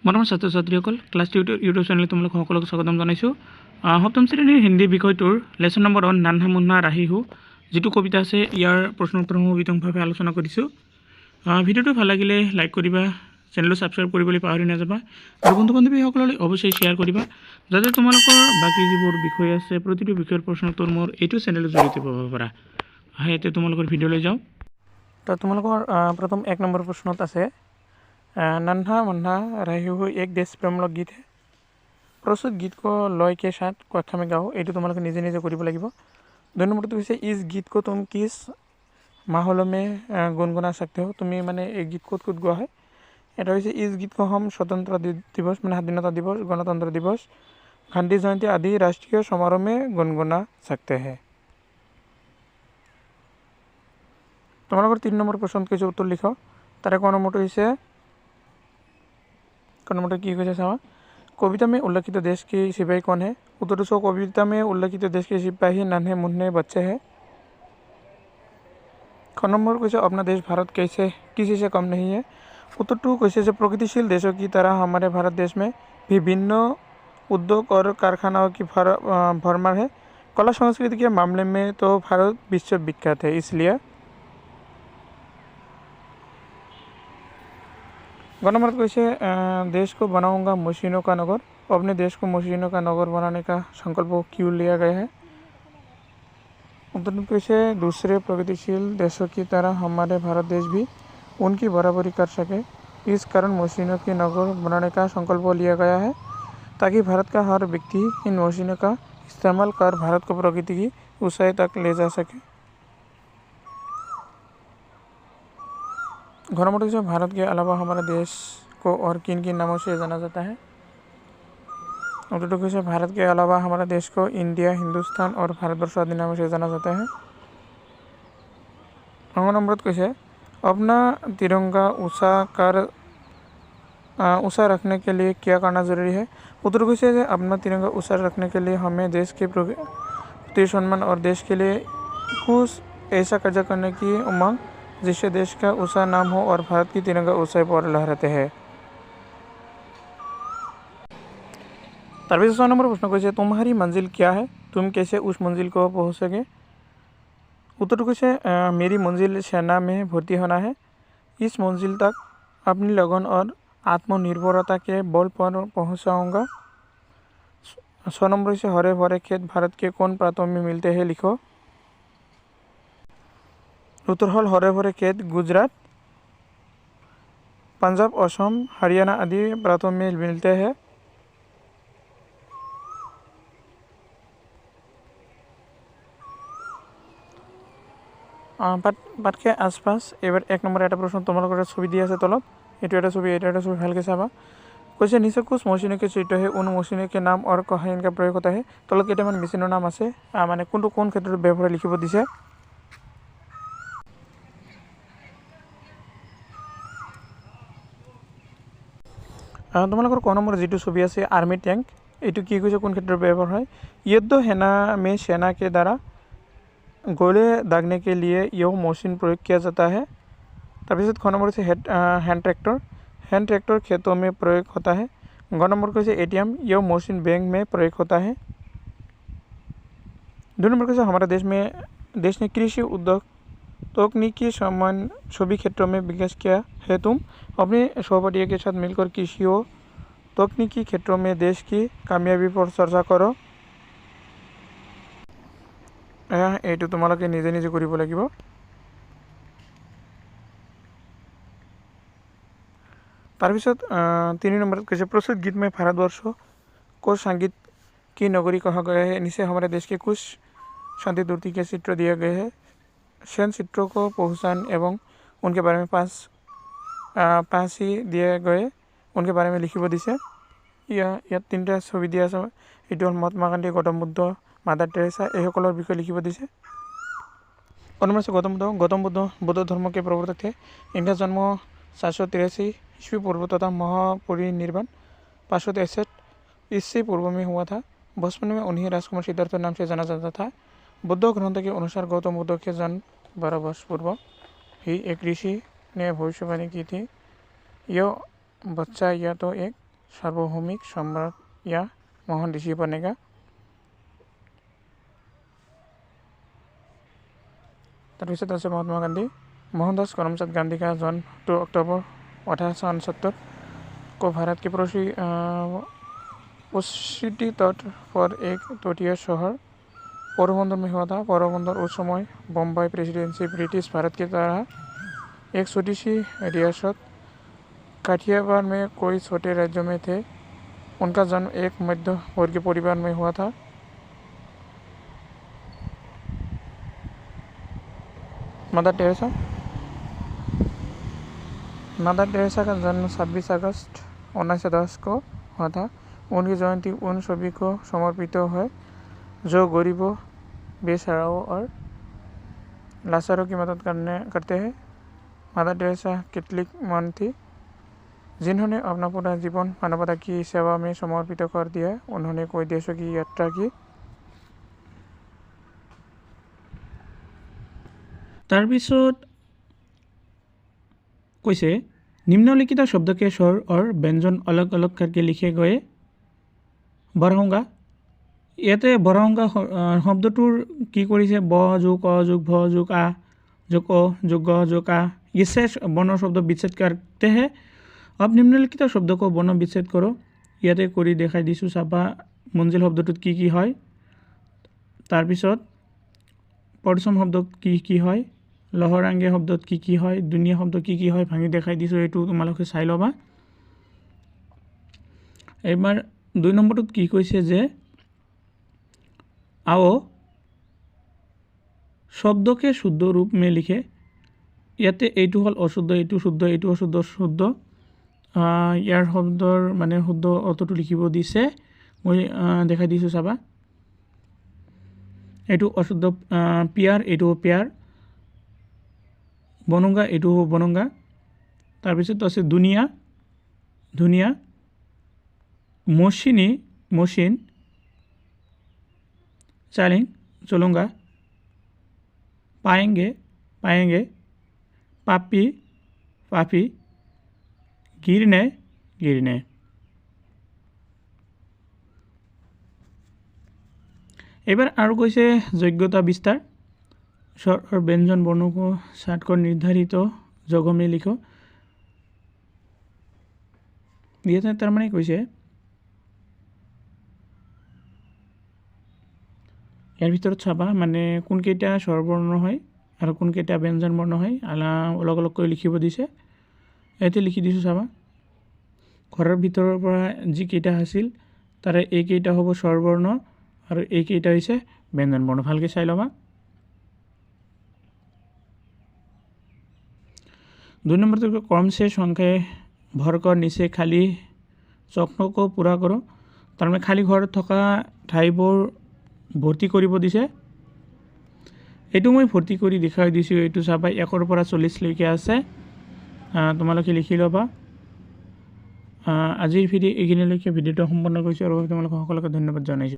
মৰমৰ ছাত্ৰ ছাত্ৰীসকল ক্লাছ ইউটিউব চেনেল তোমালোক সকলোকে স্বাগতম জনাইছোঁ। সপ্তম শ্ৰেণীৰ হিন্দী বিষয়টোৰ লেচন নম্বৰ 1 নান্হা মুন্না ৰাহিহু যিটো কবিতা আছে ইয়াৰ প্ৰশ্ন উত্তৰসমূহ বিতংভাৱে আলোচনা কৰিছোঁ। ভিডিঅ'টো ভাল লাগিলে লাইক কৰিবা, চেনেলটো ছাবস্ক্ৰাইব কৰিবলৈ পাহৰি নাযাবা আৰু বন্ধু বান্ধৱীসকললৈ অৱশ্যই শ্বেয়াৰ কৰিবা যাতে তোমালোকৰ বাকী যিবোৰ বিষয় আছে প্ৰতিটো বিষয়ৰ প্ৰশ্ন উত্তৰ মোৰ এইটো চেনেলৰ জৰিয়তে পাব পাৰা। এতিয়া তোমালোকৰ ভিডিঅ'লৈ যাওঁ। তো তোমালোকৰ प्रथम 1 নম্বৰ प्रश्नत আছে नन्हा मुन्ना राहिहु एक देश प्रेमूलक गीत है। प्रस्तुत गीत को लय के साथ कक्षा में गाओ। ये तुम्हारे निजे निजे कर लगे। 2 नंबर तो इस गीत को तुम किस माहौल में गुनगुना सकते हो। तुम्हें माने एक गीत कत कत गोवा है। এটা হৈছে इस गीत को हम स्वतंत्र दिवस মানে স্বাধীনতা दिवस, गणतंत्र दिवस, गांधी जयंती आदि राष्ट्रीय समारोह में गुनगुना सकते हैं। तुम्हारे 3 नंबर प्रश्न के उत्तर लिखो। तार 1 नंबर नंबर की चावा कविता में उल्लेखित देश के सिपाही कौन है। उत्तर सो कविता में उल्लेखित देश के सिपाही नन्हे मुन्ने बच्चे हैं। ख नंबर कैसे अपना देश भारत कैसे किसी से कम नहीं है। उत्तर 2 कैसे प्रगतिशील देशों की तरह हमारे भारत देश में विभिन्न उद्योग और कारखानाओं की भरमार है। कला संस्कृति के मामले में तो भारत विश्व विख्यात है। इसलिए गणमत कैसे देश को बनाऊंगा मशीनों का नगर। अपने देश को मशीनों का नगर बनाने का संकल्प क्यों लिया गया है। उत्तर कैसे दूसरे प्रगतिशील देशों की तरह हमारे भारत देश भी उनकी बराबरी कर सके। इस कारण मशीनों की नगर बनाने का संकल्प लिया गया है ताकि भारत का हर व्यक्ति इन मशीनों का इस्तेमाल कर भारत को प्रगति की ऊंचाई तक ले जा सके। घनमत से भारत के अलावा हमारे देश को और किन किन नामों से जाना जाता है। उत्तर से भारत के अलावा हमारे देश को इंडिया, हिंदुस्तान और भारतवर्ष आदि नामों से जाना जाता है। नंबर कैसे अपना तिरंगा ऊंचा रखने के लिए क्या करना जरूरी है। उत्तर कैसे अपना तिरंगा ऊंचा रखने के लिए हमें देश के प्रति सम्मान और देश के लिए कुछ ऐसा कार्य करने की उमंग जिससे देश का ऊंचा नाम हो और भारत की तिरंगा ऊंचाई पर लहराते हैं। तरह 6 नंबर प्रश्न कैसे तुम्हारी मंजिल क्या है, तुम कैसे उस मंजिल को पहुँचोगे। उत्तर कैसे मेरी मंजिल सेना में भर्ती होना है। इस मंजिल तक अपनी लगन और आत्मनिर्भरता के बल पर पहुँचाऊँगा। 6 नंबर से हरे भरे खेत भारत के कौन प्रांतों में मिलते हैं लिखो। उत्तर हल हरे भरे खेत गुजरात, पंजाब, असम, हरियाणा आदि प्रांतों में मिलते हैं। पाठ के आसपास एबार 1 नंबर एक प्रश्न तुम्हारे छवि दी है तलत ये छवि भालके चाबा। कैसे नीचे कुछ मशीनों के चित्र है, उन मशीनों के नाम और कहा इनका प्रयोग होता है। तलत केटामान मेसिनर नाम आसे माने कोनটো कोन क्षेत्र व्यवहार लिखिब दिसे। तुम्हारे क नम्बर जी छवि আছে आर्मी टैंक ये कि कौन क्षेत्र व्यवहार है। युद्ध सेना में सेना के द्वारा गोले दागने के लिए यह मशीन प्रयोग किया जाता है। तब ख नंबर से हैंड ट्रैक्टर खेतों में प्रयोग होता है। ग नंबर कैसे ATM यह मशीन बैंक में प्रयोग होता है। 2 नंबर कैसे हमारे देश ने कृषि उद्योग तकनीकी समान सभी क्षेत्रों में विकास किया है। तुम अपने सहपाठियों के साथ मिलकर कृषि और तकनीकी क्षेत्रों में देश की कामयाबी पर चर्चा करो। ये तुम्हारे निजे निजे कर लगे। तार 3 नंबर कैसे प्रस्तुत गीत में भारतवर्ष को संगीत की नगरी कहा गया है। नीचे हमारे देश के कुछ शांति दूती के चित्र दिए गए हैं। सैन चित्रों को पहचान एवं उनके बारे में पास ही दिए गए उनके बारे में लिखिब दिसे। या 3टा छवि दिया ये महात्मा गांधी, गौतम बुद्ध, मादार टेरेसा यह विषय लिखिब दिसे। उनमें से गौतम बुद्ध बौद्ध धर्म के प्रवर्तक थे। इनका जन्म 783 ईस्वी पूर्व तथा महापरिनिर्वाण 563 ईस्वी पूर्व में हुआ था। बचपन में उन्हें राजकुमार सिद्धार्थ नाम से जाना जाता था। बुद्ध ग्रंथ के अनुसार गौतम बुद्ध के जन्म 12 वर्ष पूर्व ही एक ऋषि ने भविष्यवाणी की थी। यह बच्चा या तो एक সাৰ্বভৌমিক সম্ৰাট या মোহন ঋষি বনেগা। তাৰপিছত আছে মহাত্মা গান্ধী। मोहनदास करमचंद गांधी का जन्म 2 अक्टूबर 1869 को भारत के पश्चिमी तट पर एक तटीय शहर पोरबंदर में हुआ था। पोरबंदर उस समय बम्बई प्रेसिडेंसी ब्रिटिश भारत की तरह एक छोटी सी रियासत काठियावाड़ में कोई छोटे राज्यों में थे। उनका जन्म एक मध्य वर्गीय परिवार में हुआ था। मदर टेरेसा का जन्म 26 अगस्त 1910 को हुआ था। उनकी जयंती उन सभी को समर्पित है जो गरीबों, बेसहाराओं और लाचारों की मदद करते हैं। मदर टेरेसा कैथोलिक मन थी जिन्होंने अपना पूरा जीवन मानवता की सेवा में समर्पित कर दिया। उन्होंने कई देशों की यात्रा की। তাৰপিছত कैसे निम्नलिखित शब्द के स्वर और व्यंजन अलग अलग करके लिखे गए बढ़ाऊंगा। ইয়াতে बढ़ाऊंगा शब्दটোৰ কি কৰিছে ব যোগ অ যোগ ভ যোগ আ যোগ অ যোগ গ যোग आ इससे वर्ण शब्द विच्छेद करते हैं। अब निम्नलिखित शब्द को वर्ण विच्छेद करो। ইয়াতে কৰি দেখাই দিছোঁ চাবা মঞ্জিল শব্দটোত কি হয়। তাৰপিছত পৰচম শব্দত কি হয়, লহৰাংগীয়া শব্দত কি হয়, দুনিয়া শব্দ কি হয় ভাঙি দেখাই দিছোঁ। এইটো তোমালোকে চাই ল'বা। এবাৰ 2 নম্বৰটোত কি কৈছে যে आओ शब्द के शुद्ध रूप में लिखे। ইয়াতে এইটো হল অশুদ্ধ, এইটো শুদ্ধ, এইটো অশুদ্ধ, শুদ্ধ। ইয়াৰ শব্দৰ মানে শুদ্ধ অৰ্থটো লিখিব দিছে। মই দেখাই দিছোঁ চাবা। এইটো অশুদ্ধ পিয়াৰ, এইটো পেয়াৰ। বনঙ্গা, এইটো বনঙ্গা। তাৰপিছত আছে দুনিয়া, ধুনিয়া। মচিনী, মচিন। चलें, चलूँगा। पाएंगे, पाएंगे। पापी, पापी। गिरने, गिरने। এবার আর কৈছে যোগ্যতা বিস্তার। স্বর और व्यंजन वर्णों को साट कर निर्धारित जगह में लिखो। ইয়াতে তার মানে কৈছে ইয়াৰ ভিতৰত চাবা মানে কোনকেইটা স্বৰবৰ্ণ হয় আৰু কোনকেইটা ব্যঞ্জন বৰ্ণ হয় অলগ অলগকৈ লিখিব দিছে। ইয়াতে লিখি দিছোঁ চাবা। ঘৰৰ ভিতৰৰ পৰা যিকেইটা আছিল তাৰে এইকেইটা হ'ব স্বৰবৰ্ণ আৰু এইকেইটা হৈছে ব্যঞ্জন বৰ্ণ। ভালকৈ চাই ল'বা। 2 নম্বৰটো কম से সংখ্যায় ভৰকৰ নিচে খালী চক্ৰকো পূৰা কৰো। তাৰমানে খালী ঘৰত থকা ঠাইবোৰ ভৰ্তি কৰিব দিছে। এইটো মই ভৰ্তি কৰি দেখাই দিছোঁ। এইটো চাবা 1 পৰা 40 লৈকে আছে। তোমালোকে লিখি ল'বা। আজিৰ ভিডিঅ' এইখিনিলৈকে ভিডিঅ'টো সম্পূৰ্ণ কৰিছোঁ আৰু তোমালোকক সকলোকে ধন্যবাদ জনাইছোঁ।